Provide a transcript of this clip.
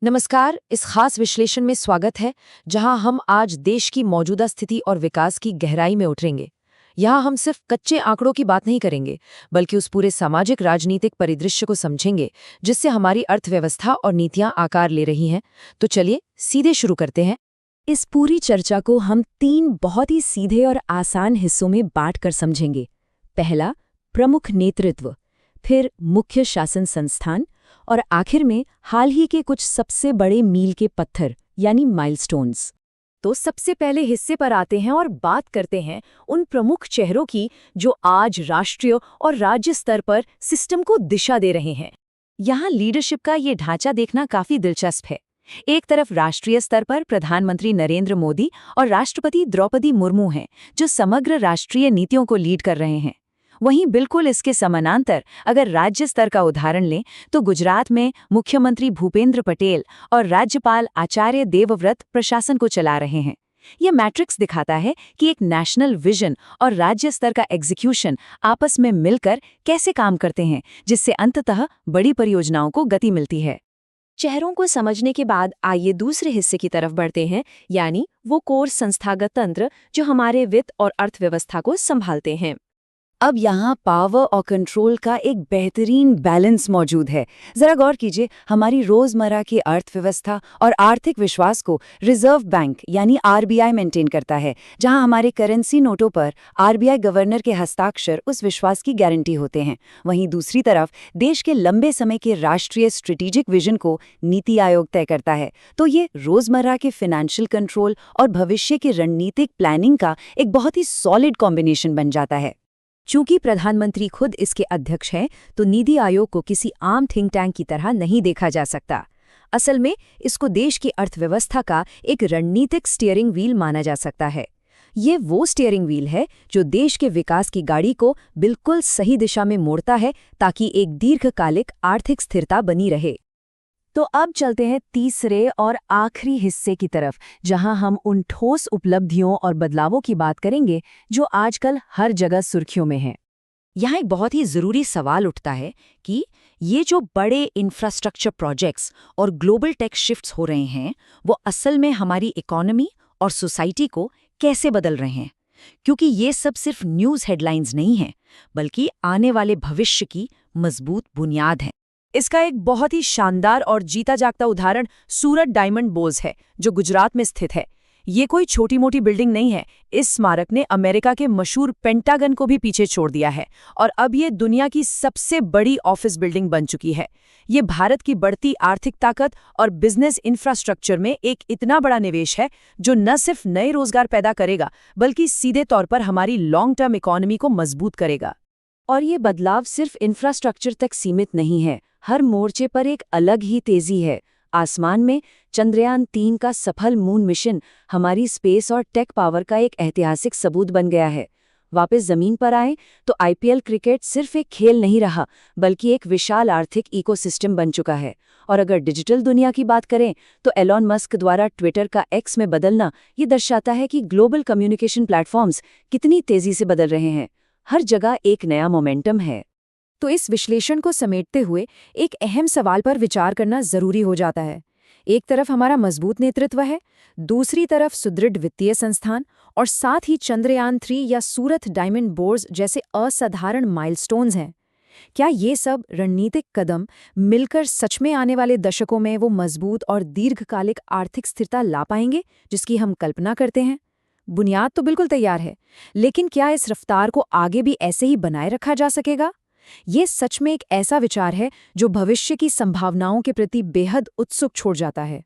नमस्कार। इस खास विश्लेषण में स्वागत है, जहां हम आज देश की मौजूदा स्थिति और विकास की गहराई में उतरेंगे। यहाँ हम सिर्फ कच्चे आंकड़ों की बात नहीं करेंगे, बल्कि उस पूरे सामाजिक राजनीतिक परिदृश्य को समझेंगे जिससे हमारी अर्थव्यवस्था और नीतियां आकार ले रही हैं। तो चलिए सीधे शुरू करते हैं। इस पूरी चर्चा को हम 3 बहुत ही सीधे और आसान हिस्सों में बांटकर समझेंगे। पहला, प्रमुख नेतृत्व, फिर मुख्य शासन संस्थान और आखिर में हाल ही के कुछ सबसे बड़े मील के पत्थर यानी माइलस्टोन्स। तो सबसे पहले हिस्से पर आते हैं और बात करते हैं उन प्रमुख चेहरों की जो आज राष्ट्रीय और राज्य स्तर पर सिस्टम को दिशा दे रहे हैं। यहाँ लीडरशिप का ये ढांचा देखना काफी दिलचस्प है। एक तरफ राष्ट्रीय स्तर पर प्रधानमंत्री नरेंद्र मोदी और राष्ट्रपति द्रौपदी मुर्मू हैं, जो समग्र राष्ट्रीय नीतियों को लीड कर रहे हैं। वहीं बिल्कुल इसके समानांतर अगर राज्य स्तर का उदाहरण लें तो गुजरात में मुख्यमंत्री भूपेंद्र पटेल और राज्यपाल आचार्य देवव्रत प्रशासन को चला रहे हैं। यह मैट्रिक्स दिखाता है कि एक नेशनल विजन और राज्य स्तर का एग्जीक्यूशन आपस में मिलकर कैसे काम करते हैं, जिससे अंततः बड़ी परियोजनाओं को गति मिलती है। चेहरों को समझने के बाद आइए दूसरे हिस्से की तरफ बढ़ते हैं, यानी वो कोर संस्थागत तंत्र जो हमारे वित्त और अर्थव्यवस्था को संभालते हैं। अब यहाँ पावर और कंट्रोल का एक बेहतरीन बैलेंस मौजूद है। जरा गौर कीजिए, हमारी रोजमर्रा की अर्थव्यवस्था और आर्थिक विश्वास को रिजर्व बैंक यानी आरबीआई मेंटेन करता है, जहाँ हमारे करेंसी नोटों पर आरबीआई गवर्नर के हस्ताक्षर उस विश्वास की गारंटी होते हैं। वहीं दूसरी तरफ देश के लंबे समय के राष्ट्रीय स्ट्रेटेजिक विजन को नीति आयोग तय करता है। तो ये रोजमर्रा के फाइनेंशियल कंट्रोल और भविष्य की रणनीतिक प्लानिंग का एक बहुत ही सॉलिड कॉम्बिनेशन बन जाता है। चूंकि प्रधानमंत्री खुद इसके अध्यक्ष हैं, तो नीति आयोग को किसी आम थिंक टैंक की तरह नहीं देखा जा सकता। असल में इसको देश की अर्थव्यवस्था का एक रणनीतिक स्टीयरिंग व्हील माना जा सकता है। ये वो स्टीयरिंग व्हील है जो देश के विकास की गाड़ी को बिल्कुल सही दिशा में मोड़ता है, ताकि एक दीर्घकालिक आर्थिक स्थिरता बनी रहे। तो अब चलते हैं तीसरे और आखिरी हिस्से की तरफ, जहां हम उन ठोस उपलब्धियों और बदलावों की बात करेंगे जो आजकल हर जगह सुर्खियों में हैं। यहाँ एक बहुत ही ज़रूरी सवाल उठता है कि ये जो बड़े इंफ्रास्ट्रक्चर प्रोजेक्ट्स और ग्लोबल टेक शिफ्ट्स हो रहे हैं, वो असल में हमारी इकोनॉमी और सोसाइटी को कैसे बदल रहे हैं। क्योंकि ये सब सिर्फ न्यूज़ हेडलाइंस नहीं हैं, बल्कि आने वाले भविष्य की मजबूत बुनियाद है। इसका एक बहुत ही शानदार और जीता जागता उदाहरण सूरत डायमंड बोर्स है, जो गुजरात में स्थित है। ये कोई छोटी मोटी बिल्डिंग नहीं है। इस स्मारक ने अमेरिका के मशहूर पेंटागन को भी पीछे छोड़ दिया है और अब ये दुनिया की सबसे बड़ी ऑफिस बिल्डिंग बन चुकी है। ये भारत की बढ़ती आर्थिक ताकत और बिजनेस इंफ्रास्ट्रक्चर में एक इतना बड़ा निवेश है जो न सिर्फ नए रोजगार पैदा करेगा, बल्कि सीधे तौर पर हमारी लॉन्ग टर्म इकोनॉमी को मजबूत करेगा। और ये बदलाव सिर्फ इंफ्रास्ट्रक्चर तक सीमित नहीं है। हर मोर्चे पर एक अलग ही तेजी है। आसमान में चंद्रयान-3 का सफल मून मिशन हमारी स्पेस और टेक पावर का एक ऐतिहासिक सबूत बन गया है। वापस जमीन पर आए तो आईपीएल क्रिकेट सिर्फ एक खेल नहीं रहा, बल्कि एक विशाल आर्थिक इकोसिस्टम बन चुका है। और अगर डिजिटल दुनिया की बात करें तो एलॉन मस्क द्वारा ट्विटर का एक्स में बदलना ये दर्शाता है कि ग्लोबल कम्युनिकेशन प्लेटफॉर्म्स कितनी तेजी से बदल रहे हैं। हर जगह एक नया मोमेंटम है। तो इस विश्लेषण को समेटते हुए एक अहम सवाल पर विचार करना जरूरी हो जाता है। एक तरफ हमारा मजबूत नेतृत्व है, दूसरी तरफ सुदृढ़ वित्तीय संस्थान और साथ ही चंद्रयान-3 या सूरत डायमंड बोर्स जैसे असाधारण माइलस्टोन्स हैं। क्या ये सब रणनीतिक कदम मिलकर सच में आने वाले दशकों में वो मजबूत और दीर्घकालिक आर्थिक स्थिरता ला पाएंगे जिसकी हम कल्पना करते हैं? बुनियाद तो बिल्कुल तैयार है, लेकिन क्या इस रफ्तार को आगे भी ऐसे ही बनाए रखा जा सकेगा? ये सच में एक ऐसा विचार है जो भविष्य की संभावनाओं के प्रति बेहद उत्सुक छोड़ जाता है।